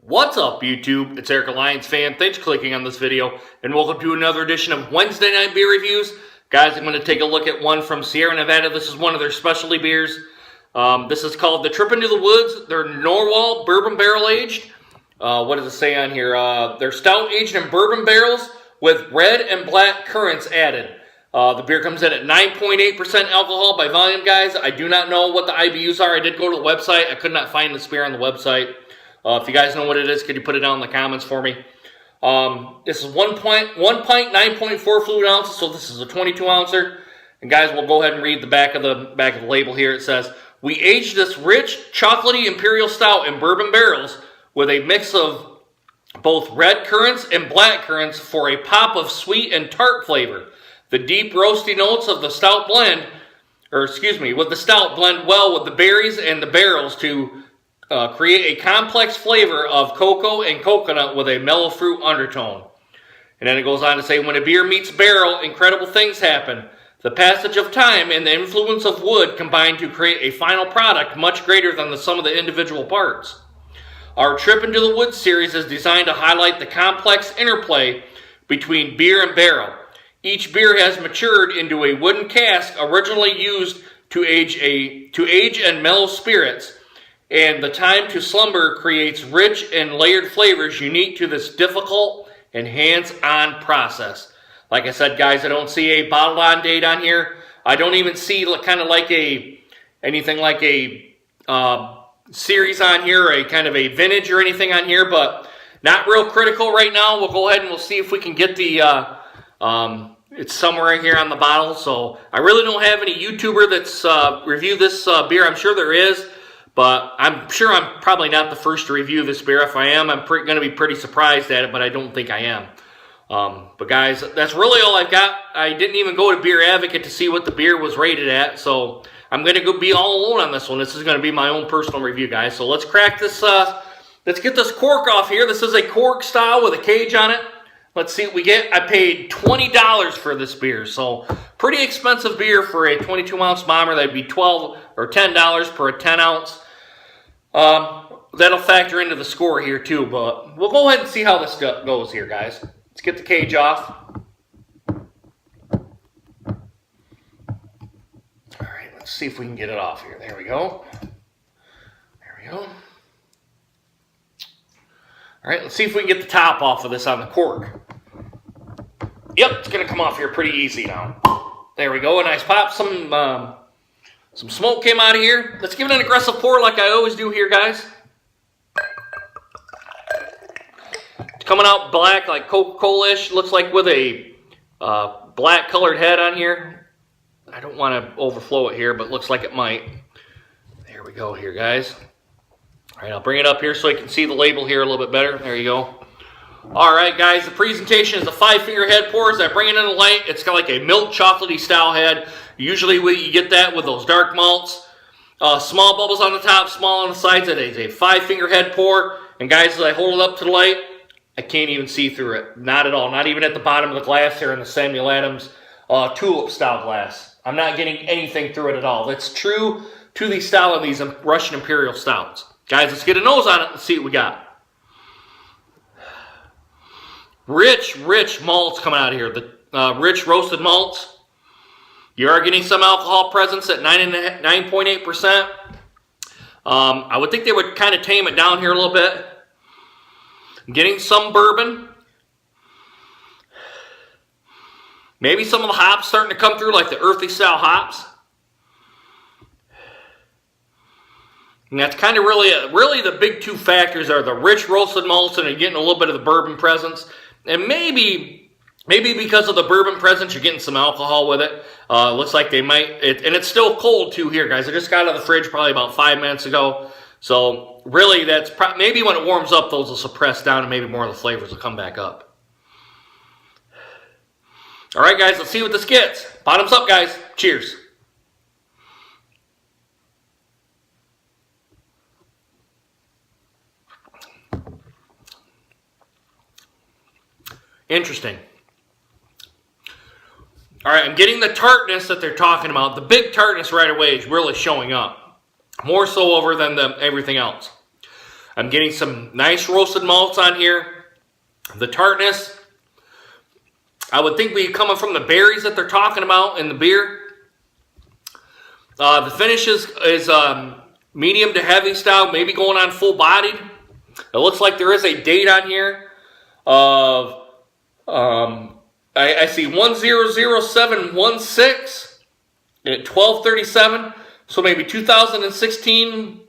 What's up, YouTube? It's Eric, a Lions fan. Thanks for clicking on this video, and welcome to another edition of Wednesday Night Beer Reviews. Guys, I'm going to take a look at one from Sierra Nevada. This is one of their specialty beers. This is called the Trip Into the Woods. They're Narwhal Bourbon Barrel Aged. What does it say on here? They're stout aged in bourbon barrels with red and black currants added. The beer comes in at 9.8% alcohol by volume, guys. I do not know what the IBUs are. I did go to the website. I could not find this beer on the website. If you guys know what it is, could you put it down in the comments for me? This is 1 pint, 9.4 fluid ounces, so this is a 22-ouncer. And guys, we'll go ahead and read the back of the label here. It says, "We aged this rich, chocolatey imperial stout in bourbon barrels with a mix of both red currants and black currants for a pop of sweet and tart flavor. The deep roasty notes of the stout blend, with the stout blend well with the berries and the barrels to create a complex flavor of cocoa and coconut with a mellow fruit undertone." And then it goes on to say, "When a beer meets barrel, incredible things happen. The passage of time and the influence of wood combine to create a final product much greater than the sum of the individual parts. Our Trip Into the Woods series is designed to highlight the complex interplay between beer and barrel. Each beer has matured into a wooden cask originally used to age and mellow spirits, and the time to slumber creates rich and layered flavors unique to this difficult and hands-on process." Like I said, guys, I don't see a bottled-on date on here. I don't even see kind of like anything like a series on here, a kind of a vintage or anything on here, but not real critical right now. We'll go ahead and we'll see if we can get the it's somewhere here on the bottle. So I really don't have any YouTuber that's reviewed this beer. I'm sure there is, but I'm sure I'm probably not the first to review this beer. If I am, I'm going to be pretty surprised at it, but I don't think I am. But guys, that's really all I've got. I didn't even go to Beer Advocate to see what the beer was rated at, so I'm going to go be all alone on this one. This is going to be my own personal review, guys. So let's crack this, let's get this cork off here. This is a cork style with a cage on it. Let's see what we get. I paid $20 for this beer, so pretty expensive beer for a 22-ounce bomber. That'd be $12 or $10 per 10-ounce. That'll factor into the score here too, but we'll go ahead and see how this goes here, guys. Let's get the cage off. All right, let's see if we can get it off here. There we go. There we go. All right, let's see if we can get the top off of this on the cork. Yep, it's going to come off here pretty easy now. There we go, a nice pop. Some smoke came out of here. Let's give it an aggressive pour like I always do here, guys. It's coming out black, like Coca-Cola-ish. Looks like with a black colored head on here. I don't want to overflow it here, but looks like it might. There we go here, guys. All right, I'll bring it up here so you can see the label here a little bit better. There you go. All right, guys, the presentation is a 5-finger head pour. As I bring it in the light, it's got like a milk chocolatey style head. Usually you get that with those dark malts. Small bubbles on the top, small on the sides. It is a 5-finger head pour. And guys, as I hold it up to the light, I can't even see through it. Not at all. Not even at the bottom of the glass here in the Samuel Adams tulip style glass. I'm not getting anything through it at all. That's true to the style of these Russian Imperial Stouts. Guys, let's get a nose on it and see what we got. Rich malts coming out of here. The rich roasted malts. You are getting some alcohol presence at 9.8%. I would think they would kind of tame it down here a little bit. Getting some bourbon. Maybe some of the hops starting to come through, like the earthy style hops. And that's kind of really the big two factors are the rich roasted malts and you're getting a little bit of the bourbon presence. And maybe because of the bourbon presence, you're getting some alcohol with it. Looks like they might, and it's still cold too here, guys. I just got out of the fridge probably about 5 minutes ago. So really, that's maybe when it warms up, those will suppress down and maybe more of the flavors will come back up. All right, guys, let's see what this gets. Bottoms up, guys. Cheers. Interesting. All right, I'm getting the tartness that they're talking about. The big tartness right away is really showing up. More so over than everything else. I'm getting some nice roasted malts on here. The tartness, I would think be coming from the berries that they're talking about in the beer. The finish is medium to heavy style, maybe going on full bodied. It looks like there is a date on here of, I see 100716 at 1237, so maybe 2016,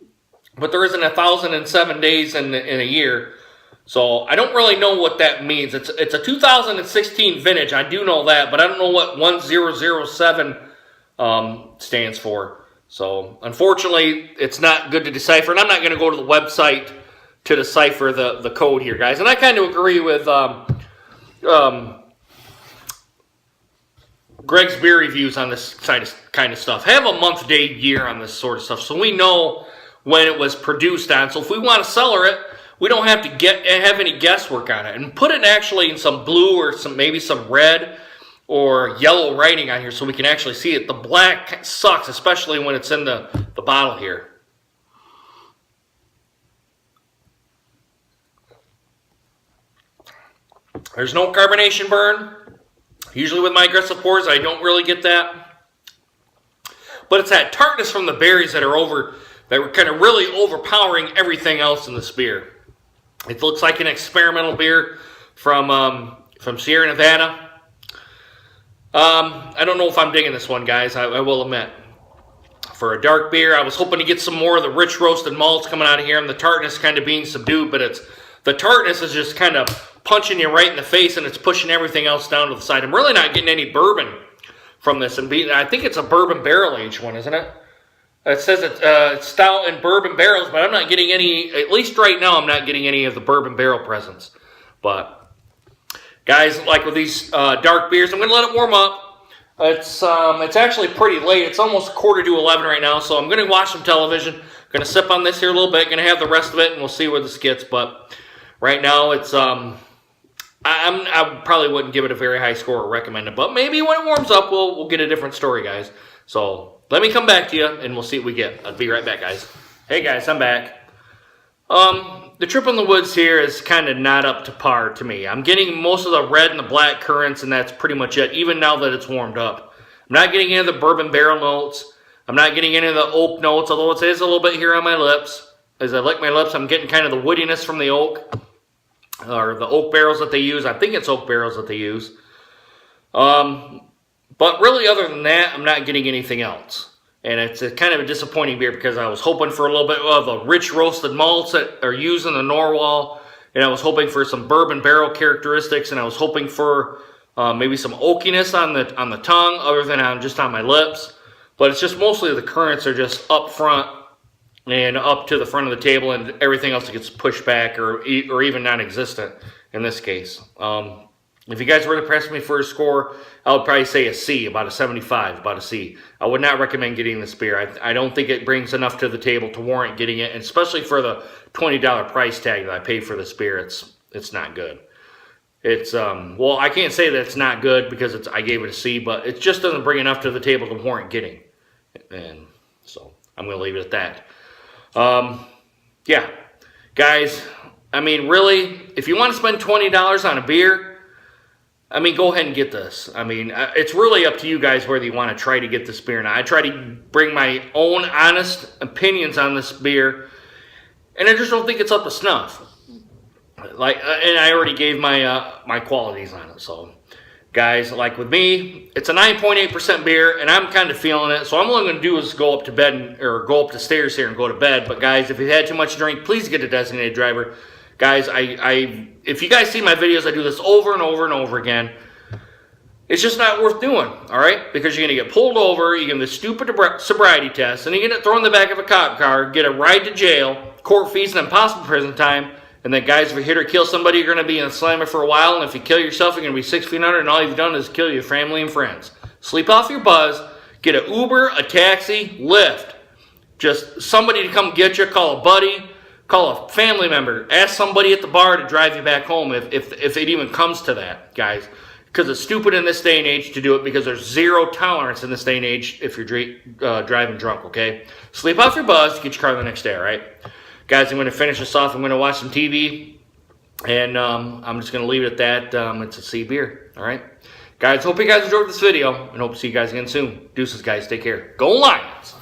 but there isn't 1,007 days in a year. So I don't really know what that means. It's a 2016 vintage, I do know that, but I don't know what 1007 stands for. So unfortunately, it's not good to decipher, and I'm not going to go to the website to decipher the code here, guys. And I kind of agree with Greg's beer reviews on this kind of stuff. Have a month, day, year on this sort of stuff, so we know when it was produced on. So if we want to cellar it, we don't have to have any guesswork on it. And put it actually in some blue or maybe some red or yellow writing on here so we can actually see it. The black sucks, especially when it's in the bottle here. There's no carbonation burn. Usually with my aggressive pours, I don't really get that. But it's that tartness from the berries that are kind of really overpowering everything else in this beer. It looks like an experimental beer from Sierra Nevada. I don't know if I'm digging this one, guys. I will admit. For a dark beer, I was hoping to get some more of the rich roasted malts coming out of here, and the tartness kind of being subdued. But the tartness is just kind of punching you right in the face, and it's pushing everything else down to the side. I'm really not getting any bourbon from this, and I think it's a bourbon barrel aged one, isn't it? It says it's stout and bourbon barrels, but I'm not getting any, at least right now, I'm not getting any of the bourbon barrel presence. But, guys, like with these dark beers, I'm going to let it warm up. It's actually pretty late. It's almost 11:45 right now, so I'm going to watch some television. I'm going to sip on this here a little bit, going to have the rest of it, and we'll see where this gets. But right now, it's I probably wouldn't give it a very high score or recommend it, but maybe when it warms up, we'll get a different story, guys. So let me come back to you, and we'll see what we get. I'll be right back, guys. Hey, guys, I'm back. The Trip in the Woods here is kind of not up to par to me. I'm getting most of the red and the black currants, and that's pretty much it, even now that it's warmed up. I'm not getting any of the bourbon barrel notes. I'm not getting any of the oak notes, although it is a little bit here on my lips. As I lick my lips, I'm getting kind of the woodiness from the oak, or the oak barrels that they use. I think it's oak barrels that they use. But really, other than that, I'm not getting anything else. And it's kind of a disappointing beer because I was hoping for a little bit of the rich roasted malts that are used in the Narwhal, and I was hoping for some bourbon barrel characteristics, and I was hoping for maybe some oakiness on the tongue, other than just on my lips. But it's just mostly the currants are just up front and up to the front of the table, and everything else gets pushed back or even non-existent in this case. If you guys were to press me for a score, I would probably say a C, about a 75, about a C. I would not recommend getting this beer. I don't think it brings enough to the table to warrant getting it, and especially for the $20 price tag that I paid for this beer, it's not good. It's, well, I can't say that it's not good because I gave it a C, but it just doesn't bring enough to the table to warrant getting. And so I'm going to leave it at that. Yeah, guys, I mean, really, if you want to spend $20 on a beer, I mean, go ahead and get this. I mean, it's really up to you guys whether you want to try to get this beer or not. I try to bring my own honest opinions on this beer, and I just don't think it's up to snuff. And I already gave my qualities on it. So, guys, like with me, it's a 9.8% beer, and I'm kind of feeling it. So I'm only going to do is go up to bed or go up the stairs here and go to bed. But guys, if you've had too much to drink, please get a designated driver. Guys, if you guys see my videos, I do this over and over and over again. It's just not worth doing, all right? Because you're going to get pulled over, you're going to get stupid sobriety tests, and you're going to get thrown in the back of a cop car, get a ride to jail, court fees, and impossible prison time. And then, guys, if you hit or kill somebody, you're going to be in a slammer for a while. And if you kill yourself, you're going to be 6 feet under, and all you've done is kill your family and friends. Sleep off your buzz, get an Uber, a taxi, Lyft. Just somebody to come get you, call a buddy. Call a family member. Ask somebody at the bar to drive you back home if it even comes to that, guys. Because it's stupid in this day and age to do it because there's zero tolerance in this day and age if you're driving drunk, okay? Sleep off your buzz to get your car the next day, all right? Guys, I'm going to finish this off. I'm going to watch some TV, and I'm just going to leave it at that. It's a C beer, all right? Guys, hope you guys enjoyed this video, and hope to see you guys again soon. Deuces, guys. Take care. Go Lions!